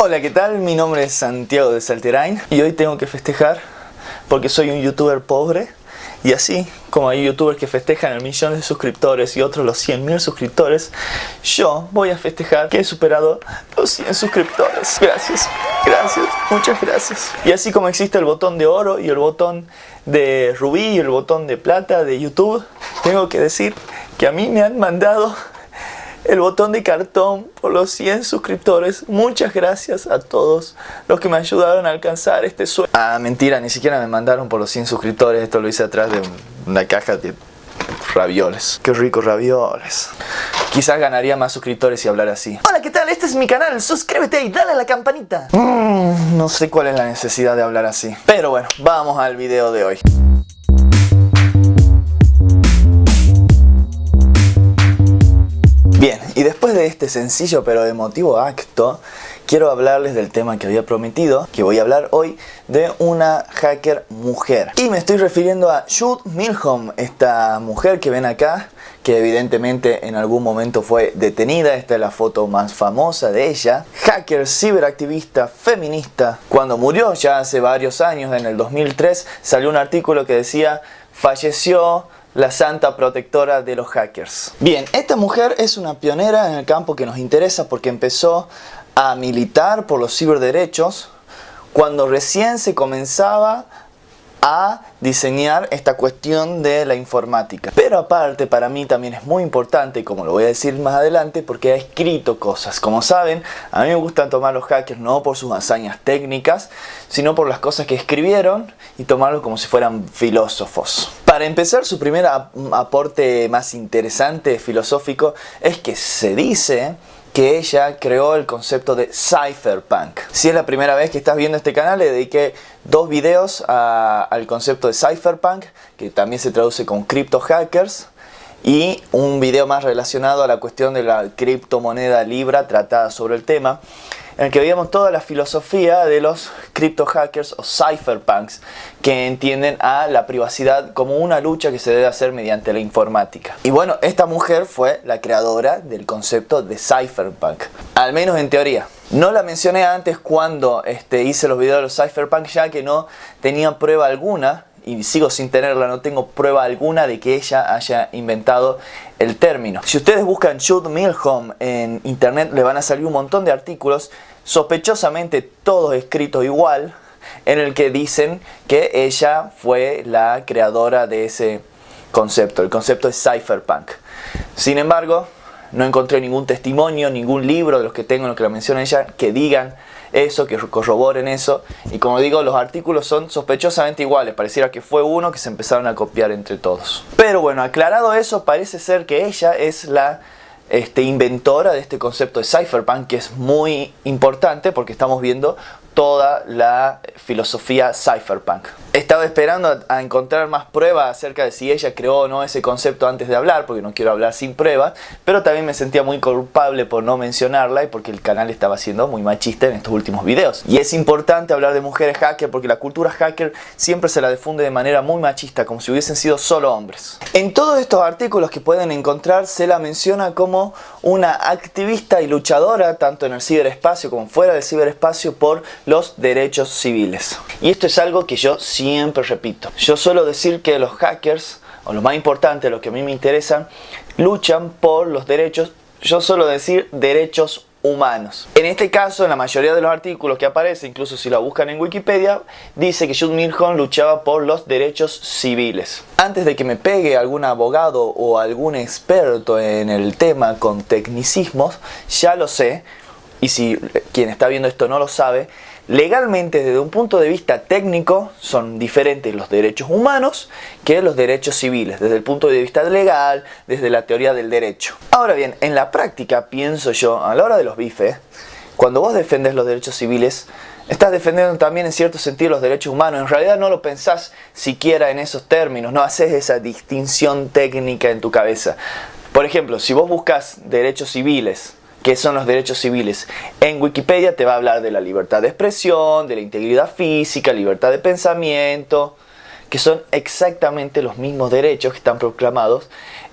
Hola, ¿qué tal? Mi nombre es Santiago de Salterain y hoy tengo que festejar porque soy un youtuber pobre. Y así como hay youtubers que festejan el millón de suscriptores y otros los 100.000 suscriptores, yo voy a festejar que he superado los 100 suscriptores. Gracias, gracias, muchas gracias. Y así como existe el botón de oro y el botón de rubí y el botón de plata de YouTube, tengo que decir que a mí me han mandado el botón de cartón por los 100 suscriptores. Muchas gracias a todos los que me ayudaron a alcanzar este sueño. Ah, mentira, ni siquiera me mandaron por los 100 suscriptores. Esto lo hice atrás de una caja de ravioles. Qué ricos ravioles. Quizás ganaría más suscriptores si hablara así. Hola, ¿qué tal? Este es mi canal. Suscríbete y dale a la campanita. No sé cuál es la necesidad de hablar así. Pero bueno, vamos al video de hoy. Bien, y después de este sencillo pero emotivo acto, quiero hablarles del tema que había prometido, que voy a hablar hoy de una hacker mujer. Y me estoy refiriendo a Jude Milhom, esta mujer que ven acá, que evidentemente en algún momento fue detenida. Esta es la foto más famosa de ella. Hacker, ciberactivista, feminista. Cuando murió ya hace varios años, en el 2003, salió un artículo que decía: falleció la santa protectora de los hackers. Bien, esta mujer es una pionera en el campo que nos interesa porque empezó a militar por los ciberderechos cuando recién se comenzaba a diseñar esta cuestión de la informática. Pero aparte, para mí también es muy importante, como lo voy a decir más adelante, porque ha escrito cosas. Como saben, a mí me gustan tomar los hackers no por sus hazañas técnicas, sino por las cosas que escribieron y tomarlos como si fueran filósofos. Para empezar, su primer aporte más interesante filosófico es que se dice que ella creó el concepto de cypherpunk. Si es la primera vez que estás viendo este canal, le dediqué 2 videos al concepto de cypherpunk, que también se traduce con crypto hackers, y un video más relacionado a la cuestión de la criptomoneda Libra tratada sobre el tema, en el que veíamos toda la filosofía de los crypto hackers o cypherpunks, que entienden a la privacidad como una lucha que se debe hacer mediante la informática. Y bueno, esta mujer fue la creadora del concepto de cypherpunk, al menos en teoría. No la mencioné antes cuando hice los videos de los cypherpunk, ya que no tenía prueba alguna, y sigo sin tenerla, no tengo prueba alguna de que ella haya inventado el término. Si ustedes buscan Jude Milhom en internet, le van a salir un montón de artículos, sospechosamente todos escritos igual, en el que dicen que ella fue la creadora de ese concepto. El concepto es cypherpunk. Sin embargo, no encontré ningún testimonio, ningún libro de los que tengo en los que la menciona ella, que digan eso, que corroboren eso. Y como digo, los artículos son sospechosamente iguales. Pareciera que fue uno que se empezaron a copiar entre todos. Pero bueno, aclarado eso, parece ser que ella es la inventora de este concepto de cypherpunk, que es muy importante porque estamos viendo toda la filosofía cypherpunk. Estaba esperando a encontrar más pruebas acerca de si ella creó o no ese concepto antes de hablar, porque no quiero hablar sin pruebas, pero también me sentía muy culpable por no mencionarla y porque el canal estaba siendo muy machista en estos últimos videos. Y es importante hablar de mujeres hacker porque la cultura hacker siempre se la difunde de manera muy machista, como si hubiesen sido solo hombres. En todos estos artículos que pueden encontrar se la menciona como una activista y luchadora, tanto en el ciberespacio como fuera del ciberespacio, por los derechos civiles. Y esto es algo que yo siempre repito. Yo suelo decir que los hackers, o lo más importante, lo que a mí me interesan, luchan por los derechos, yo suelo decir derechos humanos. En este caso, en la mayoría de los artículos que aparecen, incluso si lo buscan en Wikipedia, dice que Jude Milhom luchaba por los derechos civiles. Antes de que me pegue algún abogado o algún experto en el tema con tecnicismos, ya lo sé, y si quien está viendo esto no lo sabe, legalmente, desde un punto de vista técnico, son diferentes los derechos humanos que los derechos civiles, desde el punto de vista legal, desde la teoría del derecho. Ahora bien, en la práctica, pienso yo, a la hora de los bifes, cuando vos defendés los derechos civiles, estás defendiendo también en cierto sentido los derechos humanos. En realidad no lo pensás siquiera en esos términos, no haces esa distinción técnica en tu cabeza. Por ejemplo, si vos buscas derechos civiles, ¿qué son los derechos civiles? En Wikipedia te va a hablar de la libertad de expresión, de la integridad física, libertad de pensamiento, que son exactamente los mismos derechos que están proclamados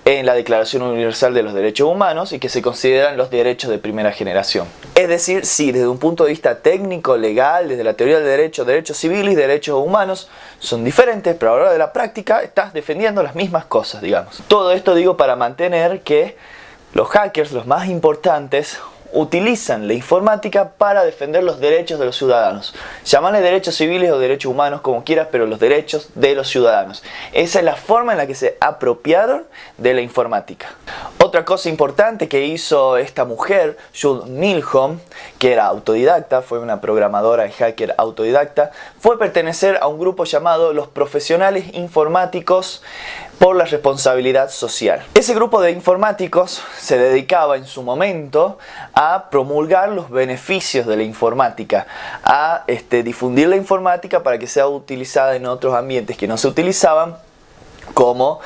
en la Declaración Universal de los Derechos Humanos y que se consideran los derechos de primera generación. Es decir, sí, desde un punto de vista técnico, legal, desde la teoría del derecho, derechos civiles y derechos humanos son diferentes, pero a la hora de la práctica estás defendiendo las mismas cosas, digamos. Todo esto digo para mantener que los hackers, los más importantes, utilizan la informática para defender los derechos de los ciudadanos. Llámale derechos civiles o derechos humanos como quieras, pero los derechos de los ciudadanos. Esa es la forma en la que se apropiaron de la informática. Otra cosa importante que hizo esta mujer, Jude Milhom, que era autodidacta, fue una programadora y hacker autodidacta, fue pertenecer a un grupo llamado los Profesionales Informáticos por la Responsabilidad Social. Ese grupo de informáticos se dedicaba en su momento a promulgar los beneficios de la informática, a difundir la informática para que sea utilizada en otros ambientes que no se utilizaban, como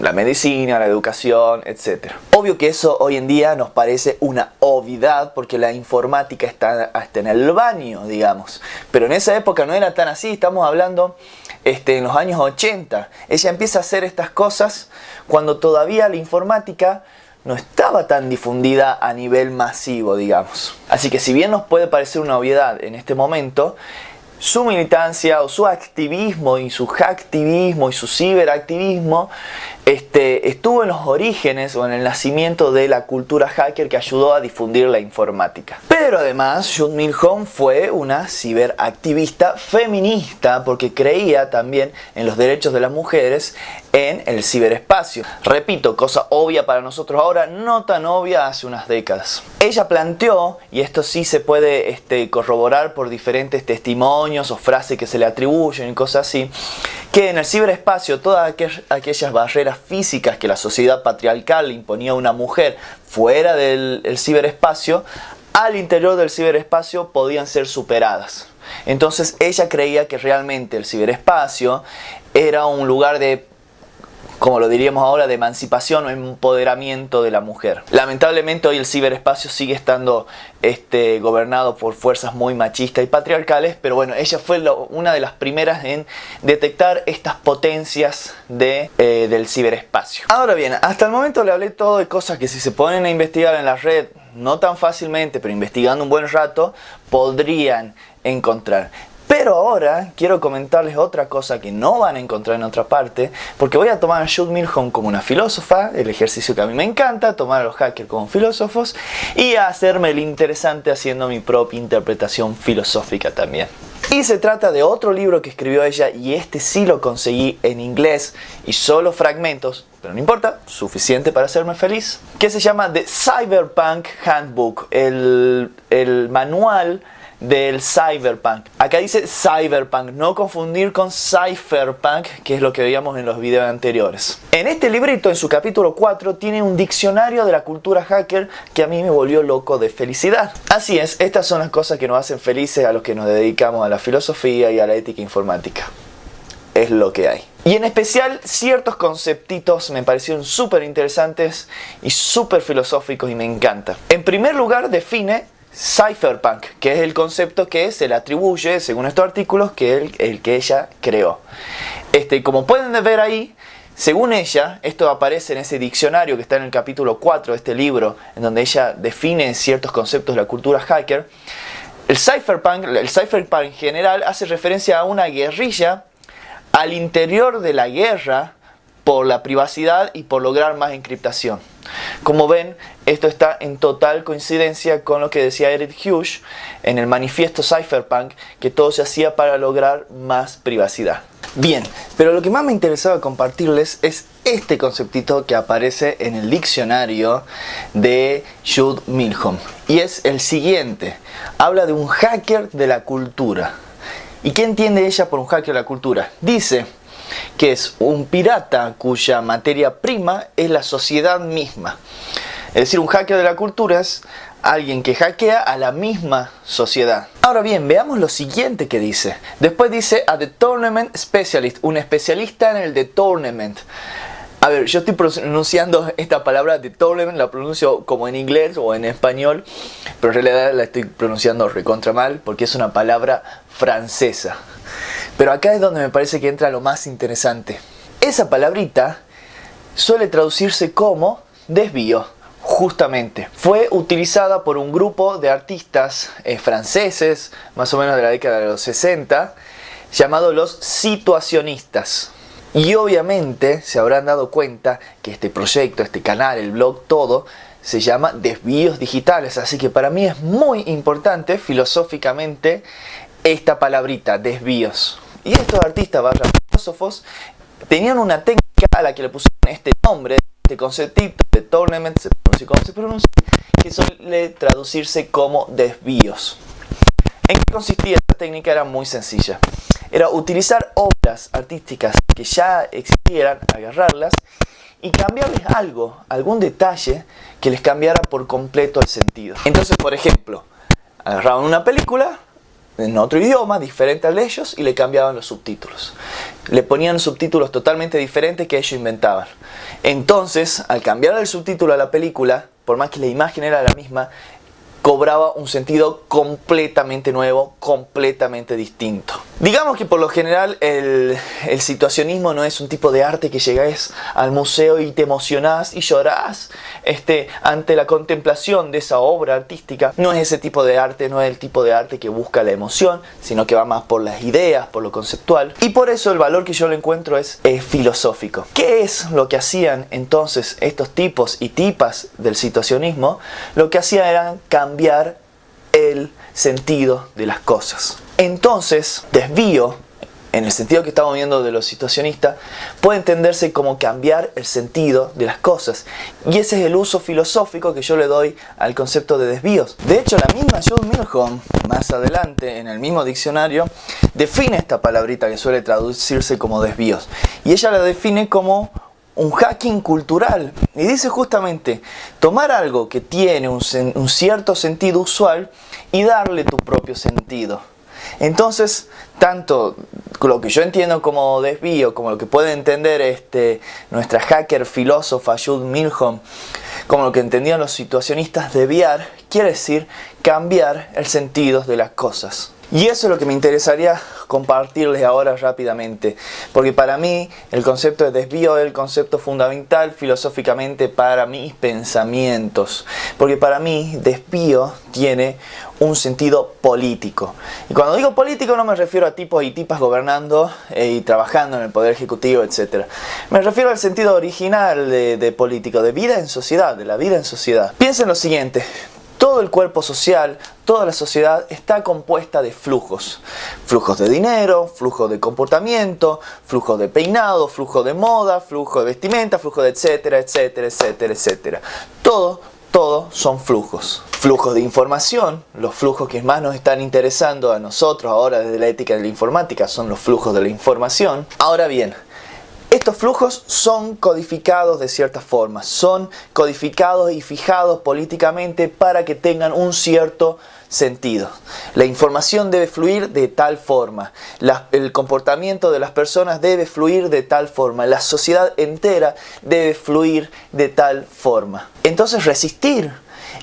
la medicina, la educación, etc. Obvio que eso hoy en día nos parece una obviedad porque la informática está hasta en el baño, digamos. Pero en esa época no era tan así, estamos hablando en los años 80. Ella empieza a hacer estas cosas cuando todavía la informática no estaba tan difundida a nivel masivo, digamos. Así que si bien nos puede parecer una obviedad en este momento, su militancia o su activismo y su hacktivismo y su ciberactivismo estuvo en los orígenes o en el nacimiento de la cultura hacker que ayudó a difundir la informática. Pero además, Jude Milhom fue una ciberactivista feminista porque creía también en los derechos de las mujeres en el ciberespacio. Repito, cosa obvia para nosotros ahora, no tan obvia hace unas décadas. Ella planteó, y esto sí se puede corroborar por diferentes testimonios o frases que se le atribuyen y cosas así, que en el ciberespacio todas aquellas barreras físicas que la sociedad patriarcal le imponía a una mujer fuera del ciberespacio, al interior del ciberespacio podían ser superadas. Entonces ella creía que realmente el ciberespacio era un lugar de, como lo diríamos ahora, de emancipación o empoderamiento de la mujer. Lamentablemente hoy el ciberespacio sigue estando gobernado por fuerzas muy machistas y patriarcales, pero bueno, ella fue una de las primeras en detectar estas potencias del ciberespacio. Ahora bien, hasta el momento le hablé todo de cosas que si se ponen a investigar en la red, no tan fácilmente, pero investigando un buen rato, podrían encontrar. Pero ahora quiero comentarles otra cosa que no van a encontrar en otra parte, porque voy a tomar a Jude Milhom como una filósofa, el ejercicio que a mí me encanta, tomar a los hackers como filósofos y a hacerme el interesante haciendo mi propia interpretación filosófica también. Y se trata de otro libro que escribió ella, y sí lo conseguí en inglés y solo fragmentos, pero no importa, suficiente para hacerme feliz, que se llama The Cyberpunk Handbook, el manual del cyberpunk. Acá dice cyberpunk, no confundir con cypherpunk, que es lo que veíamos en los videos anteriores. En este librito, en su capítulo 4, tiene un diccionario de la cultura hacker que a mí me volvió loco de felicidad. Así es, estas son las cosas que nos hacen felices a los que nos dedicamos a la filosofía y a la ética informática. Es lo que hay. Y en especial ciertos conceptitos me parecieron súper interesantes y súper filosóficos y me encanta. En primer lugar, define cypherpunk, que es el concepto que se le atribuye, según estos artículos, que es el que ella creó. Como pueden ver ahí, según ella, esto aparece en ese diccionario que está en el capítulo 4 de este libro, en donde ella define ciertos conceptos de la cultura hacker. El cypherpunk en general hace referencia a una guerrilla al interior de la guerra por la privacidad y por lograr más encriptación. Como ven, esto está en total coincidencia con lo que decía Eric Hughes en el manifiesto Cypherpunk, que todo se hacía para lograr más privacidad. Bien, pero lo que más me interesaba compartirles es este conceptito que aparece en el diccionario de Jude Milhom. Y es el siguiente. Habla de un hacker de la cultura. ¿Y qué entiende ella por un hacker de la cultura? Dice que es un pirata cuya materia prima es la sociedad misma. Es decir, un hacker de la cultura es alguien que hackea a la misma sociedad. Ahora bien, veamos lo siguiente que dice. Después dice a the tournament specialist, un especialista en el the tournament. A ver, yo estoy pronunciando esta palabra de tournament, la pronuncio como en inglés o en español, pero en realidad la estoy pronunciando recontra mal porque es una palabra francesa. Pero acá es donde me parece que entra lo más interesante. Esa palabrita suele traducirse como desvío. Justamente, fue utilizada por un grupo de artistas franceses, más o menos de la década de los 60, llamados los situacionistas. Y obviamente se habrán dado cuenta que este proyecto, este canal, el blog, todo, se llama Desvíos Digitales. Así que para mí es muy importante filosóficamente esta palabrita, desvíos. Y estos artistas, filósofos, tenían una técnica a la que le pusieron este nombre, este conceptito de tournament, se pronuncia como se pronuncia, que suele traducirse como desvíos. ¿En qué consistía esta técnica? Era muy sencilla. Era utilizar obras artísticas que ya existieran, agarrarlas y cambiarles algo, algún detalle que les cambiara por completo el sentido. Entonces, por ejemplo, agarraban una película en otro idioma, diferente al de ellos, y le cambiaban los subtítulos. Le ponían subtítulos totalmente diferentes que ellos inventaban. Entonces, al cambiar el subtítulo a la película, por más que la imagen era la misma, cobraba un sentido completamente nuevo, completamente distinto. Digamos que por lo general el situacionismo no es un tipo de arte que llegás al museo y te emocionás y llorás ante la contemplación de esa obra artística. No es ese tipo de arte, no es el tipo de arte que busca la emoción, sino que va más por las ideas, por lo conceptual. Y por eso el valor que yo le encuentro es filosófico. ¿Qué es lo que hacían entonces estos tipos y tipas del situacionismo? Lo que hacían era cambiar el sentido de las cosas. Entonces, desvío, en el sentido que estamos viendo de los situacionistas, puede entenderse como cambiar el sentido de las cosas. Y ese es el uso filosófico que yo le doy al concepto de desvíos. De hecho, la misma Jude Milhom, más adelante, en el mismo diccionario, define esta palabrita que suele traducirse como desvíos. Y ella la define como un hacking cultural, y dice justamente tomar algo que tiene un cierto sentido usual y darle tu propio sentido. Entonces, tanto lo que yo entiendo como desvío, como lo que puede entender nuestra hacker filósofa Jude Milhom, como lo que entendían los situacionistas, desviar quiere decir cambiar el sentido de las cosas. Y eso es lo que me interesaría compartirles ahora rápidamente, porque para mí el concepto de desvío es el concepto fundamental filosóficamente para mis pensamientos, porque para mí desvío tiene un sentido político. Y cuando digo político no me refiero a tipos y tipas gobernando y trabajando en el poder ejecutivo, etc. Me refiero al sentido original de político, de vida en sociedad, de la vida en sociedad. Piensen lo siguiente. Todo el cuerpo social, toda la sociedad está compuesta de flujos. Flujos de dinero, flujos de comportamiento, flujos de peinado, flujo de moda, flujo de vestimenta, flujo de etcétera, etcétera, etcétera, etcétera. Todo son flujos. Flujos de información, los flujos que más nos están interesando a nosotros ahora desde la ética de la informática son los flujos de la información. Ahora bien, estos flujos son codificados de cierta forma, son codificados y fijados políticamente para que tengan un cierto sentido. La información debe fluir de tal forma, el comportamiento de las personas debe fluir de tal forma, la sociedad entera debe fluir de tal forma. Entonces resistir,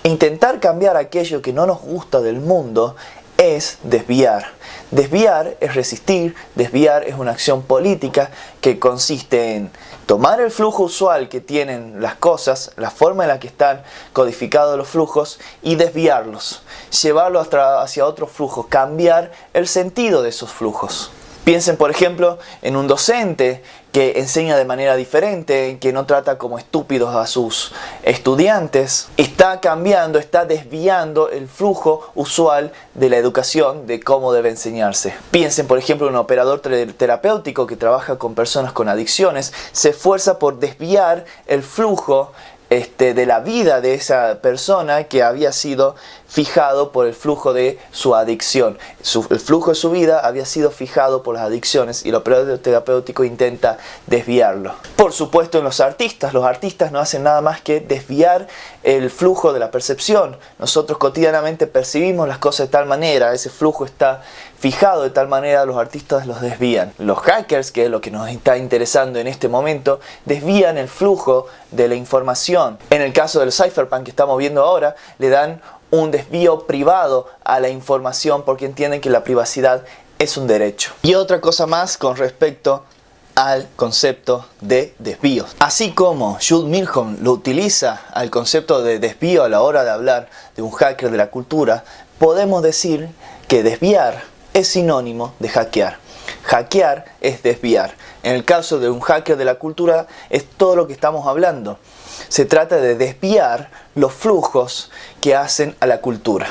intentar cambiar aquello que no nos gusta del mundo es desviar. Desviar es resistir, desviar es una acción política que consiste en tomar el flujo usual que tienen las cosas, la forma en la que están codificados los flujos y desviarlos, llevarlos hacia otro flujo, cambiar el sentido de esos flujos. Piensen, por ejemplo, en un docente que enseña de manera diferente, que no trata como estúpidos a sus estudiantes. Está cambiando, está desviando el flujo usual de la educación, de cómo debe enseñarse. Piensen, por ejemplo, en un operador terapéutico que trabaja con personas con adicciones. Se esfuerza por desviar el flujo de la vida de esa persona que había sido fijado por el flujo de su adicción. El flujo de su vida había sido fijado por las adicciones y el operador terapéutico intenta desviarlo. Por supuesto, en los artistas no hacen nada más que desviar el flujo de la percepción. Nosotros cotidianamente percibimos las cosas de tal manera, ese flujo está fijado de tal manera, los artistas los desvían. Los hackers, que es lo que nos está interesando en este momento, desvían el flujo de la información. En el caso del cypherpunk que estamos viendo ahora, le dan un desvío privado a la información porque entienden que la privacidad es un derecho. Y otra cosa más con respecto al concepto de desvíos. Así como Jude Milhom lo utiliza al concepto de desvío a la hora de hablar de un hacker de la cultura, podemos decir que desviar es sinónimo de hackear. Hackear es desviar. En el caso de un hacker de la cultura es todo lo que estamos hablando. Se trata de desviar los flujos que hacen a la cultura.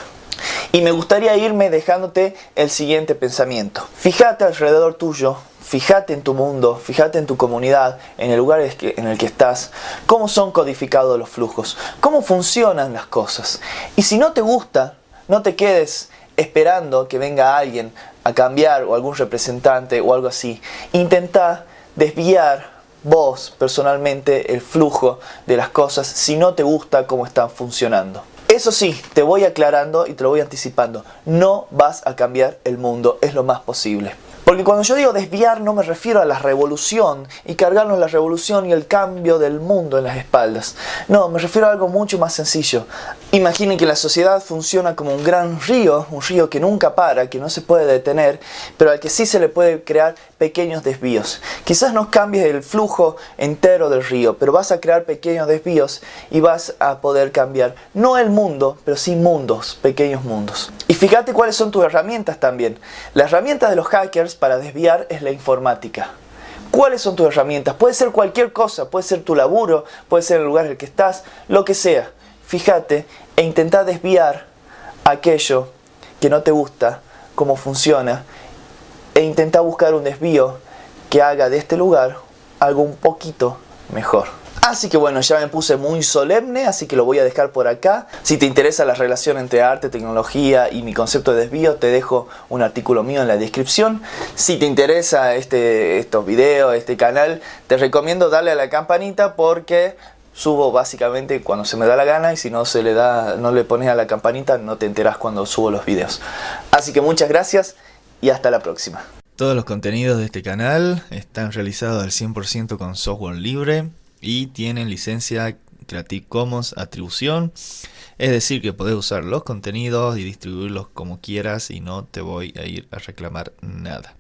Y me gustaría irme dejándote el siguiente pensamiento. Fíjate alrededor tuyo, fíjate en tu mundo, fíjate en tu comunidad, en el lugar en el que estás, cómo son codificados los flujos, cómo funcionan las cosas. Y si no te gusta, no te quedes esperando que venga alguien a cambiar o algún representante o algo así. Intenta desviar vos personalmente el flujo de las cosas si no te gusta cómo están funcionando. Eso sí, te voy aclarando y te lo voy anticipando. No vas a cambiar el mundo, es lo más posible. Porque cuando yo digo desviar no me refiero a la revolución y cargarnos la revolución y el cambio del mundo en las espaldas. No, me refiero a algo mucho más sencillo. Imaginen que la sociedad funciona como un gran río, un río que nunca para, que no se puede detener, pero al que sí se le puede crear pequeños desvíos. Quizás no cambies el flujo entero del río, pero vas a crear pequeños desvíos y vas a poder cambiar, no el mundo, pero sí mundos, pequeños mundos. Y fíjate cuáles son tus herramientas también. La herramienta de los hackers para desviar es la informática. ¿Cuáles son tus herramientas? Puede ser cualquier cosa, puede ser tu laburo, puede ser el lugar en el que estás, lo que sea. Fíjate e intenta desviar aquello que no te gusta, cómo funciona, e intenta buscar un desvío que haga de este lugar algo un poquito mejor. Así que bueno, ya me puse muy solemne, así que lo voy a dejar por acá. Si te interesa la relación entre arte, tecnología y mi concepto de desvío, te dejo un artículo mío en la descripción. Si te interesa estos videos, este canal, te recomiendo darle a la campanita porque subo básicamente cuando se me da la gana y si no le pones a la campanita no te enteras cuando subo los videos. Así que muchas gracias y hasta la próxima. Todos los contenidos de este canal están realizados al 100% con software libre y tienen licencia Creative Commons atribución, es decir que podés usar los contenidos y distribuirlos como quieras y no te voy a ir a reclamar nada.